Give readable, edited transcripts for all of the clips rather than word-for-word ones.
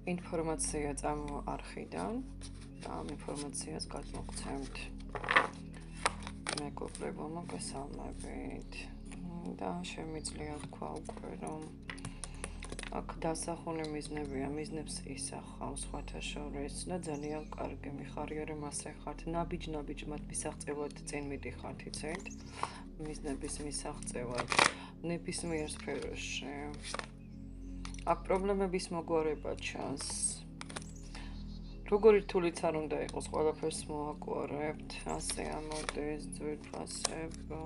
ინფორმაცია წამოვა არხიდან და ამ ინფორმაციას გადმოგცემთ მეგობრებო, მოგესალმებით და შემიძლია თქვა უკვე, რომ აქ დასახული მიზნებია, მიზნებს ისახავს სხვათა შორის და ძალიან კარგი მიხარია, რომ ასე ხართ, ნაბიჯ-ნაბიჯ მისაღწევად წინ მიდიხართ, იცით? მიზნების მისაღწევად ნებისმიერ სფეროში. აქ პრობლემების მოგვარება ჩანს. როგორი რთულიც არ უნდა იყოს, ყველაფერს მოაგვარებთ. ასე ამოდის ძვირფასებო.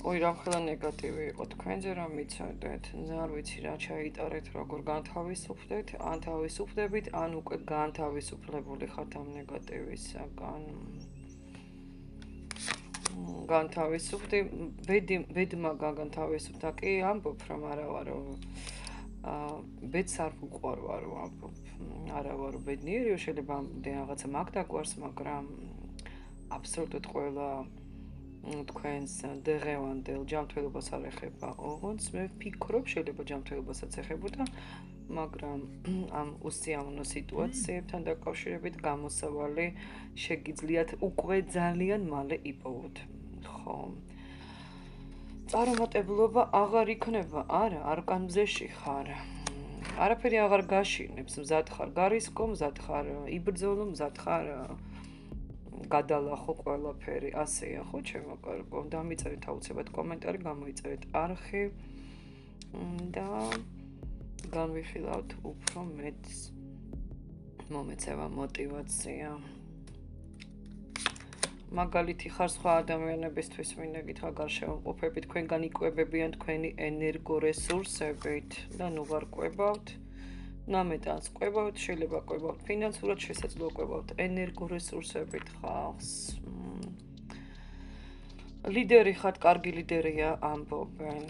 ой, რამხელა ნეგატივი იყო თქვენზე, რომ მიცოდეთ. არ ვიცი რა ჩაიტარეთ, როგორ განთავისუფლდეთ, ან თავისუფლდებით, ან უკვე განთავისუფლებული ხართ ამ ნეგატივისაგან. განთავისუფლდი, ბედმა განთავისუფლდა, კი ამბობ, რომ არა ვარო. ბედს არ ვუყვარვარო, ამბობ. არა ვარო ბედნიერი, შეიძლება რაღაცა მაგ დაგვარს, მაგრამ აბსოლუტურად ყველა თქვენს დღევანდელ ჯანმრთელობას არ ეხება. ოღონდ მე ვფიქრობ, შეიძლება ჯანმრთელობასაც ეხებოდა, მაგრამ ამ უსიამოვნო სიტუაციებთან დაკავშირებით გამოსავალი შეგიძლიათ უკვე ძალიან მალე იპოვოთ. ხო. წარუმატებლობა აღარ იქნება, არა, არკანბზეში ხარ. არაფერი აღარ გაშინებს, მზად ხარ გარისკო, მზად ხარ იბრძოლო, მზად ხარ გადალახო ყველაფერი, ასეა, ხო, ჩემო კარგო. დამიწერეთ აუცილებლად კომენტარი, გამოიწერეთ არხი და განვიხილავთ უფრო მეტს მომეცევა мотивация. მაგალითი ხარ სხვა ადამიანებისთვის მინდა გითხრა გარშემოყოფები თქვენგან იკვებებიან თქვენი ენერგორესურსებით და ნუ ვარ ყვებავთ. ნამეტანს ყვებავთ, შეიძლება ყვებავთ ფინანსურად, შესაძლოა ყვებავთ ენერგორესურსებით ხალხს. ლიდერი ხართ, კარგი ლიდერია ამბობენ.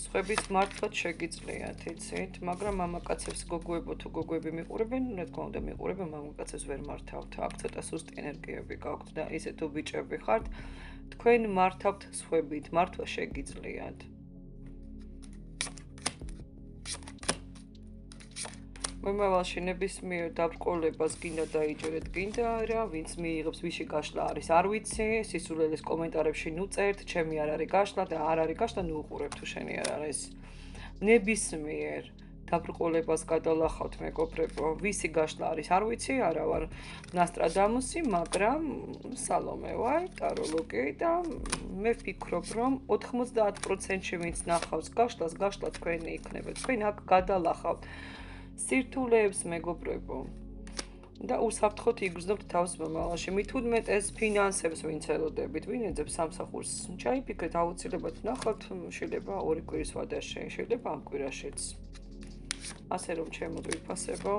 სხვების მართლაც შეგიძლიათ, იცით, მაგრამ მამაკაცებს გოგოებო თუ გოგოები მიყურებენ, რა თქმა უნდა მიყურებენ, მამაკაცებს ვერ მართავთ. აქ ცოტა სუსტი ენერგიები გაქვთ და ისე თუ ბიჭები ხართ, თქვენ მართავთ სხვებით, მართვა შეგიძლიათ. მომავალში ნებისმიერ დაბრკოლებას გინდა დაიჯერეთ, გინდა რა, ვინც მიიღებს, ვიში გაშლა არის, არ ვიცი, სისულელეს კომენტარებში ნუ წერთ, ჩემი არ არის გაშლა და არ არის გაშლა, ნუ უყურებ თუ შენი არ არის. ნებისმიერ დაბრკოლებას გადალახავთ, მეგობრებო, ვისი გაშლა არის, არ ვიცი, არა ვარ ნასტრადამუსი, მაგრამ სალომე ვარ, ტაროლოგი და მე ვფიქრობ, რომ 90%-ში ვინც ნახავს გაშლას, გაშლა თქვენი იქნება, თქვენ აქ გადალახავთ. სირთულეებს მეგობრებო და უსაფრთხოდ იგრძნობთ თავს მომავალში. მით უმეტეს ფინანსებს ვინც ელოდებით, ვინ ეძებს სამსახურს, ჩაიფიქრეთ, აუცილებლად ნახავთ, შეიძლება 2 კვირის ვადაში, შეიძლება ამ კვირაშიც. ასე რომ ჩემო ძვირფასებო,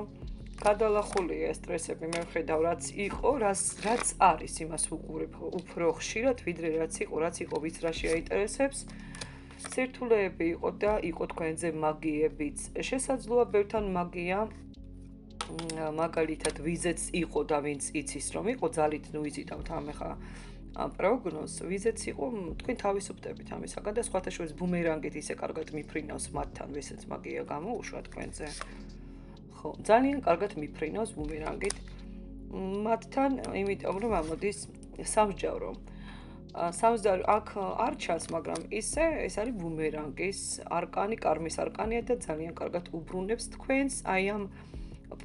გადალახულია სტრესები, მე ვხედავ, რაც იყო, რაც არის, იმას ვუყურებ უფრო ხშირად, ვიდრე რაც იყო, ვიც რა შეაინტერესებს. სირთულეები იყო და იყო თქვენზე მაგიებიც. შესაძლოა ბევრთან მაგია, მაგალითად ვიზეც იყო და ვინც იცის რომ იყო, ძალით ნუ იზიდავთ ამეხა პროგნოზ, ვიზეც იყო, თქვენ თავისუფლდებით ამისაგან და სხვათა შორის ბუმერანგით ისე კარგად მიფრინავს მათთან, ვისაც მაგია გამოუშვა თქვენზე. ხო, ძალიან კარგად მიფრინავს ბუმერანგით მათთან, იმიტომ რომ ამოდის სამსჯავრო. სამსჯავრო აქ არ ჩანს, მაგრამ ეს არის ბუმერანგის არკანი, კარმის არკანია და ძალიან კარგად უბრუნებს თქვენს აი ამ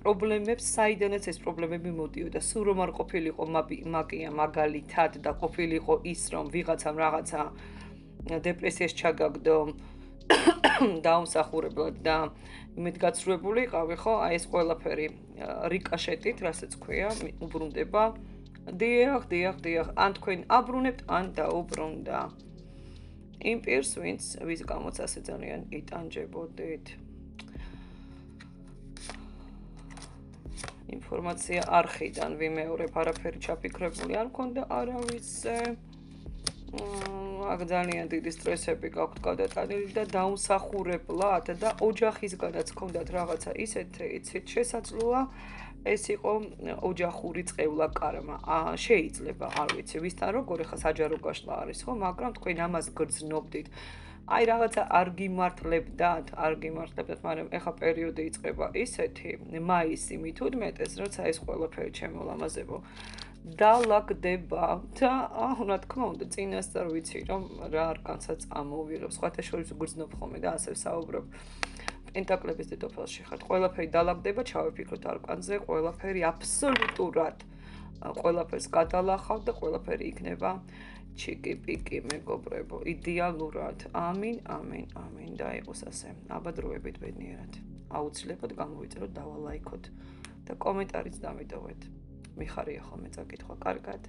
პრობლემებს, საიდანაც ეს პრობლემები მოდიოდა. სულ რომ არ ყოფილიყო მაგია მაგალითად და ყოფილიყო ის, რომ ვიღაცამ რაღაცა დეპრესიაში ჩაგაგდო დაუმსახურებლად და იმედგაცრუებული იყავი, ხო? აი ეს ყველაფერი რიკაშეტით, რასაც ქვია, უბრუნდება. დიახ, ან თქვენ აბრუნებთ, ან დაუბრუნდა. იმ პირს, ვის გამოც ასე ძალიან იტანჯებოდით. ინფორმაცია არხიდან ვიმეორებ, არაფერი ჩაფიქრებული არ მქონდა არავისზე. აქ ძალიან დიდი სტრესები გაქვთ გადატანილი და დაუმსახურებლად და ოჯახისგანაც გქონდათ რაღაცა ისეთი, იცით, შესაძლოა ეს იყო ოჯახური წყევლა კარმა. შეიძლება, არ ვიცი, ვისთან როგორ ხა საჯარო გაშლა არის, ხო, მაგრამ თქვენ ამას გრძნობდით. აი რაღაცა არ გიმართლებდათ, მაგრამ ეხა პერიოდი იწყება ისეთი, მაისი მით უდმეტეს, როცა ეს ყველაფერი ჩემო ლამაზებო დალაგდება და რა თქმა უნდა, წინასწარ ვიცი, რომ რა არკანსაც ამოვიღებ, სხვათა შორის გრძნობ ხოლმე და ასე ვსაუბრობ. პენტაკლების დედოფალში ხართ, ყველაფერი დალაგდება, ჩავიფიქროთ არკანზე, ყველაფერი აბსოლუტურად ყველაფერს გადალახავ და ყველაფერი იქნება ჩიკი-პიკი, მეგობრებო, იდეალურად. ამინ, ამინ, ამინ. დაიყოს ასე. აბადროებით ბედნიერად. აუცილებლად გამოვიწეროთ, დავალაიქოთ და კომენტარიც დამიდოვეთ. მიხარია ხოლმე წაკითხვა. კარგად.